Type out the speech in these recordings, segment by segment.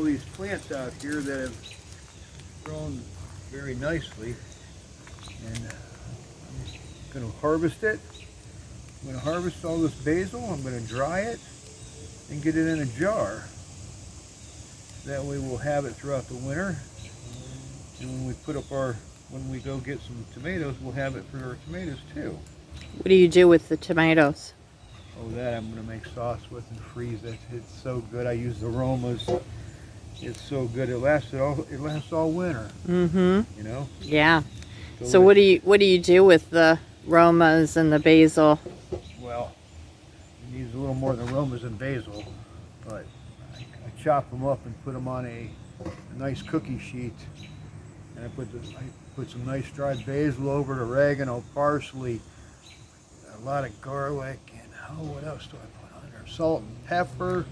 these plants out here that have grown very nicely, and I'm going to harvest it. I'm going to harvest all this basil. I'm going to dry it and get it in a jar. That way we'll have it throughout the winter, and when we put up when we go get some tomatoes, we'll have it for our tomatoes too. What do you do with the tomatoes? Oh, that I'm going to make sauce with and freeze it. It's so good. I use the aromas. It's so good. It lasts all winter. Mm-hmm. You know? Yeah. So what do you do with the aromas and the basil? Well, it needs a little more than aromas and basil, but I chop them up and put them on a nice cookie sheet, and I put some nice dried basil over it, oregano, parsley, a lot of garlic, and what else do I put on there? Salt and pepper,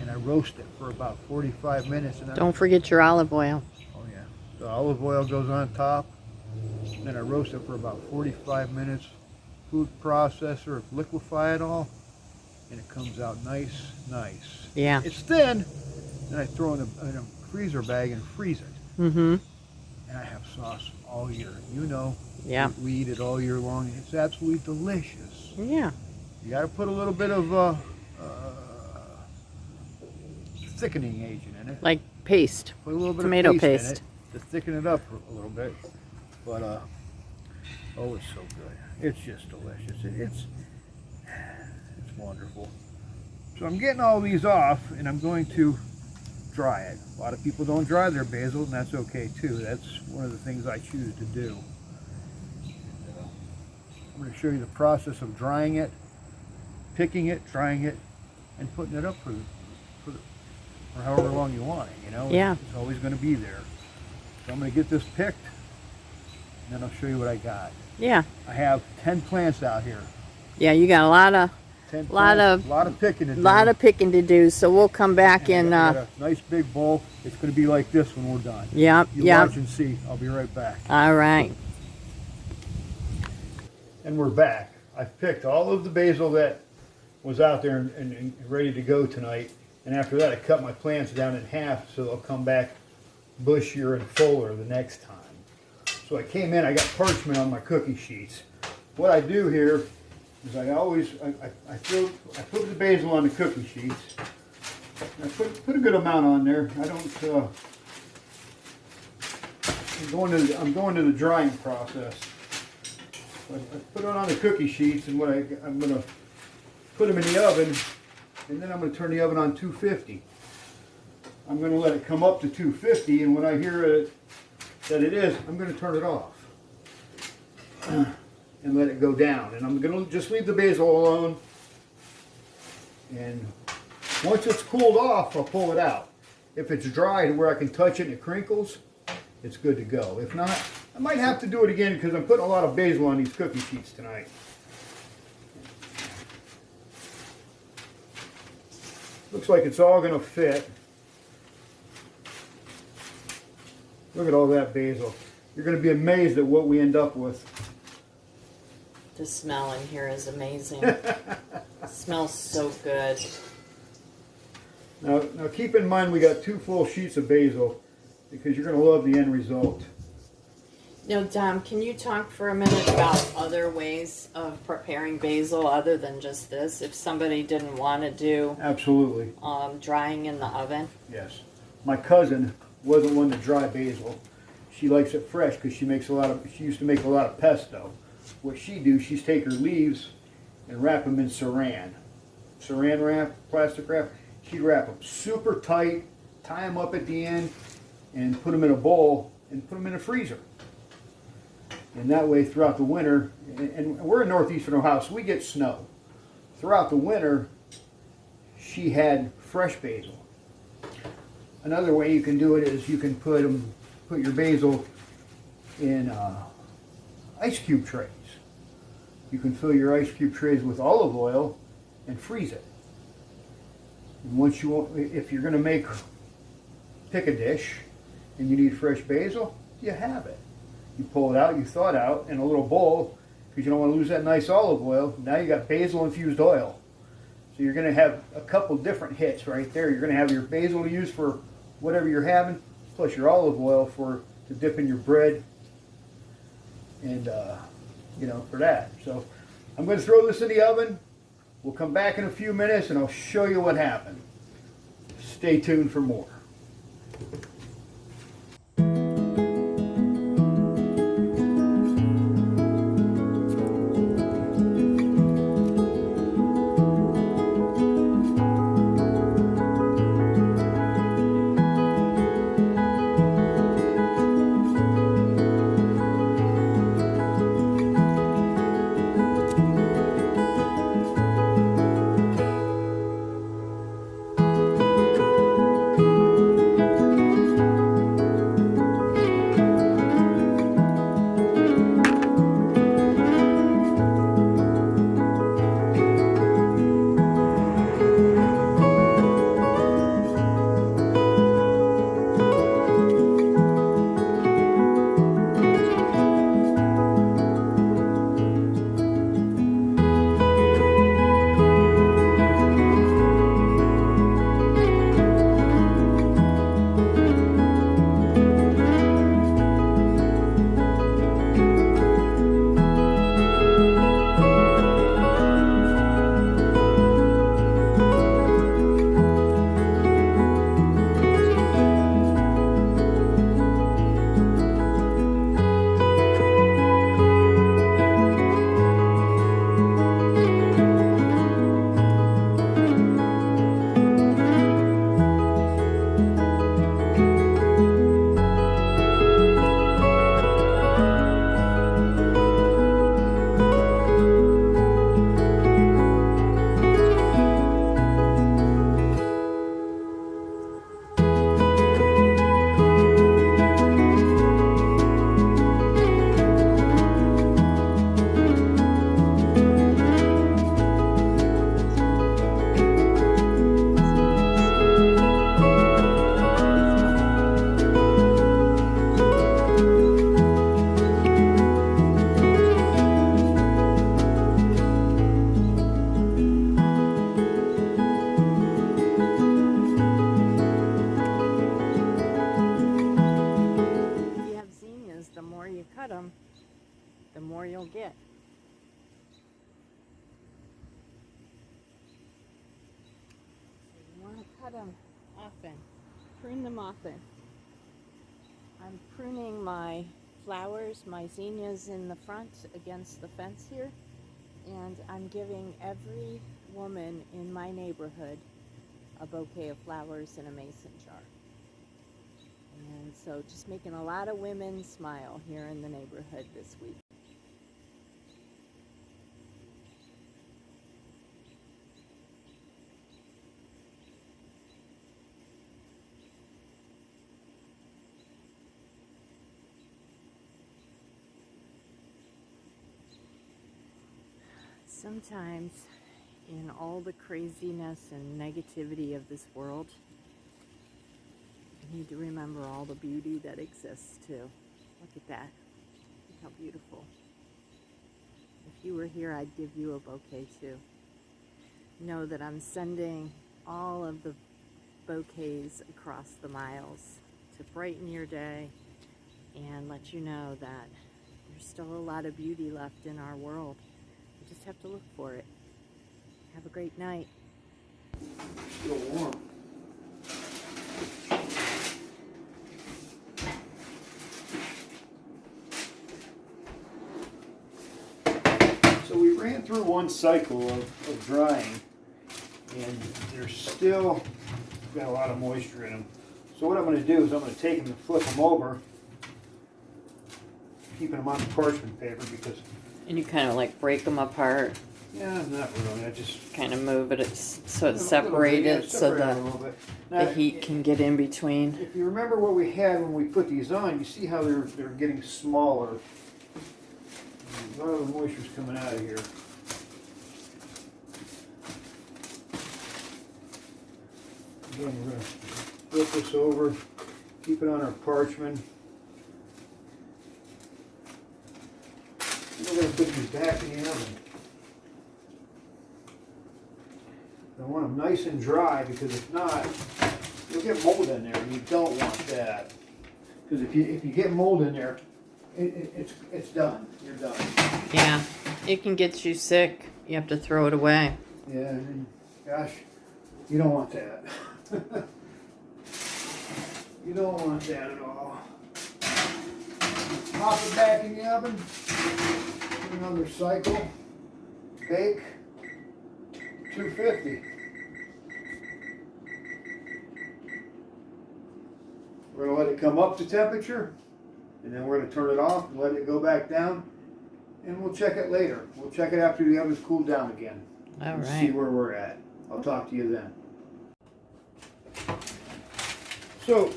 and I roast it for about 45 minutes. And don't forget your olive oil. Oh yeah, the olive oil goes on top. Then I roast it for about 45 minutes. Food processor, liquefy it all, and it comes out nice. Yeah. It's thin, and I throw it in a freezer bag and freeze it. Mm-hmm. And I have sauce all year. You know, yeah. We eat it all year long. It's absolutely delicious. Yeah. You got to put a little bit of thickening agent in it. Like paste. Put a little bit tomato of paste in paste it to thicken it up a little bit. But oh, it's so good. It's just delicious. It's wonderful. So I'm getting all these off, and I'm going to dry it. A lot of people don't dry their basil, and that's okay too. That's one of the things I choose to do. I'm going to show you the process of drying it, picking it, drying it, and putting it up for however long you want it. You know, yeah. It's always going to be there. So I'm going to get this picked, and then I'll show you what I got. Yeah. I have 10 plants out here. Yeah, you got a lot of picking to do. Lot of picking to do. So we'll come back and I got a nice big bowl. It's going to be like this when we're done. Yep. You watch and see. I'll be right back. All right. And we're back. I've picked all of the basil that was out there and ready to go tonight. And after that, I cut my plants down in half so they'll come back bushier and fuller the next time. So I came in, I got parchment on my cookie sheets. What I do here is I put the basil on the cookie sheets. I put a good amount on there. I don't. I'm going to the drying process. I put it on the cookie sheets, and I'm going to put them in the oven, and then I'm going to turn the oven on 250. I'm going to let it come up to 250, and when I hear that it is, I'm going to turn it off and let it go down. And I'm going to just leave the basil alone, and once it's cooled off, I'll pull it out. If it's dry to where I can touch it and it crinkles, it's good to go. If not, I might have to do it again because I'm putting a lot of basil on these cookie sheets tonight. Looks like it's all going to fit. Look at all that basil. You're going to be amazed at what we end up with. The smell in here is amazing. It smells so good. Now keep in mind we got 2 full sheets of basil because you're going to love the end result. Now, Dom, can you talk for a minute about other ways of preparing basil other than just this? If somebody didn't want to do absolutely drying in the oven. Yes, my cousin wasn't one to dry basil. She likes it fresh because she used to make a lot of pesto. What she do, she's take her leaves and wrap them in saran wrap, plastic wrap. She'd wrap them super tight, tie them up at the end, and put them in a bowl and put them in a freezer. And that way, throughout the winter, and we're in northeastern Ohio, so we get snow. Throughout the winter, she had fresh basil. Another way you can do it is you can put your basil in ice cube trays. You can fill your ice cube trays with olive oil and freeze it. And once if you're going to pick a dish and you need fresh basil, you have it. You pull it out, you thaw it out in a little bowl because you don't want to lose that nice olive oil. Now you got basil infused oil. So you're going to have a couple different hits right there. You're going to have your basil to use for whatever you're having, plus your olive oil to dip in your bread, and for that. So I'm going to throw this in the oven. We'll come back in a few minutes and I'll show you what happened. Stay tuned for more. The more you'll get. So you want to cut them often. Prune them often. I'm pruning my flowers, my zinnias in the front against the fence here, and I'm giving every woman in my neighborhood a bouquet of flowers in a mason jar. And so just making a lot of women smile here in the neighborhood this week. Sometimes in all the craziness and negativity of this world, you need to remember all the beauty that exists too. Look at that. Look how beautiful. If you were here, I'd give you a bouquet too. Know that I'm sending all of the bouquets across the miles to brighten your day and let you know that there's still a lot of beauty left in our world. You just have to look for it. Have a great night. Still warm. So we ran through one cycle of drying, and they're still got a lot of moisture in them. So what I'm going to do is I'm going to take them and flip them over, keeping them on the parchment paper because... And you kind of like break them apart. Yeah, not really. I just kind of move it so it's separated so the heat can get in between. If you remember what we had when we put these on, you see how they're getting smaller. A lot of the moisture's coming out of here. Again, we're going to flip this over, keep it on our parchment. And we're going to put these back in the oven. I want them nice and dry because if not, you'll get mold in there, and you don't want that. Because if you get mold in there, it's done. You're done. Yeah, it can get you sick. You have to throw it away. Yeah, and gosh, you don't want that. You don't want that at all. Pop it back in the oven. Put another cycle. Bake. 250. We're going to let it come up to temperature, and then we're going to turn it off and let it go back down, and we'll check it later. We'll check it after the oven's cooled down again. All and right. see where we're at. I'll talk to you then. So,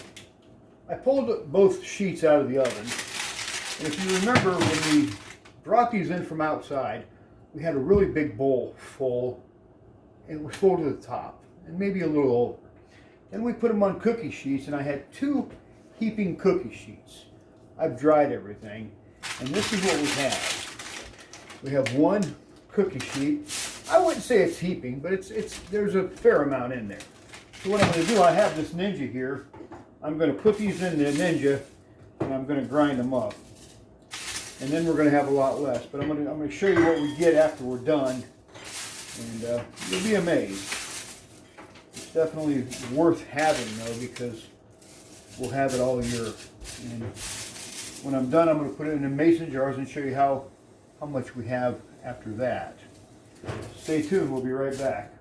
I pulled both sheets out of the oven, and if you remember when we brought these in from outside, we had a really big bowl full, and it was full to the top, and maybe a little over. Then we put them on cookie sheets, and I had 2 heaping cookie sheets. I've dried everything, and this is what we have. We have 1 cookie sheet. I wouldn't say it's heaping, but there's a fair amount in there. So what I'm going to do, I have this Ninja here. I'm going to put these in the Ninja, and I'm going to grind them up. And then we're going to have a lot less. But I'm going to show you what we get after we're done, and you'll be amazed. It's definitely worth having though, because we'll have it all year. And when I'm done, I'm going to put it in the mason jars and show you how much we have after that. Stay tuned, we'll be right back.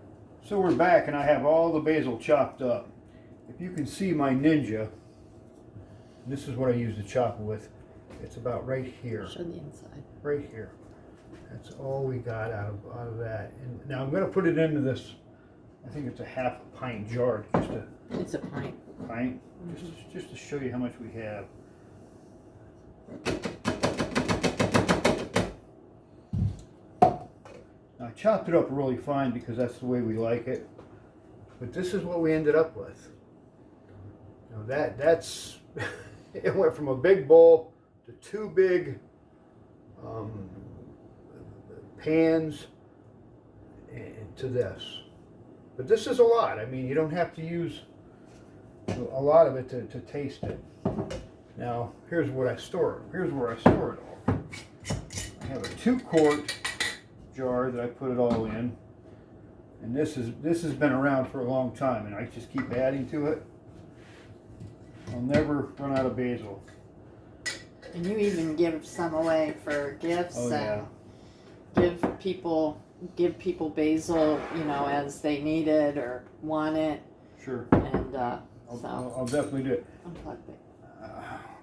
So we're back, and I have all the basil chopped up. If you can see my Ninja, this is what I use to chop with. It's about right here. Show the inside. Right here. That's all we got out of that. And now I'm going to put it into this. I think it's a half a pint jar. It's a pint. Pint. Just to show you how much we have. Now I chopped it up really fine because that's the way we like it. But this is what we ended up with. Now that's it went from a big bowl to 2 big pans and to this. But this is a lot. I mean, you don't have to use a lot of it to taste it. Now, here's what I store. Here's where I store it all. I have a 2-quart jar that I put it all in, and this has been around for a long time, and I just keep adding to it. I'll never run out of basil. And you even give some away for gifts. Oh yeah. And give people basil, as they need it or want it. Sure. And I'll definitely do it. Unplug it.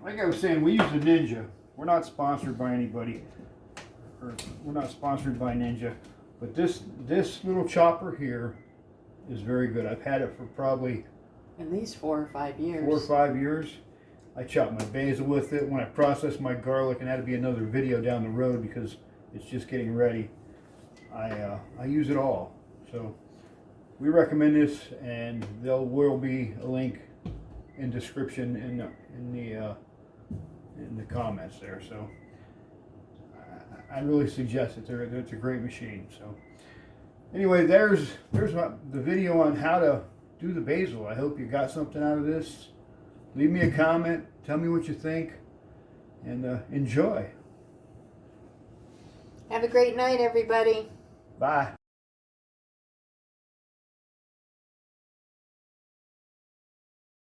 Like I was saying, we use the Ninja. We're not sponsored by anybody, or we're not sponsored by Ninja, but this little chopper here is very good. I've had it for probably at least 4 or 5 years. 4 or 5 years. I chop my basil with it. When I process my garlic, and that'll be another video down the road because it's just getting ready, I use it all. So we recommend this, and there will be a link in description in the comments there. So I really suggest it. It's a great machine. So anyway, there's the video on how to do the basil. I hope you got something out of this. Leave me a comment. Tell me what you think, and enjoy. Have a great night, everybody. Bye.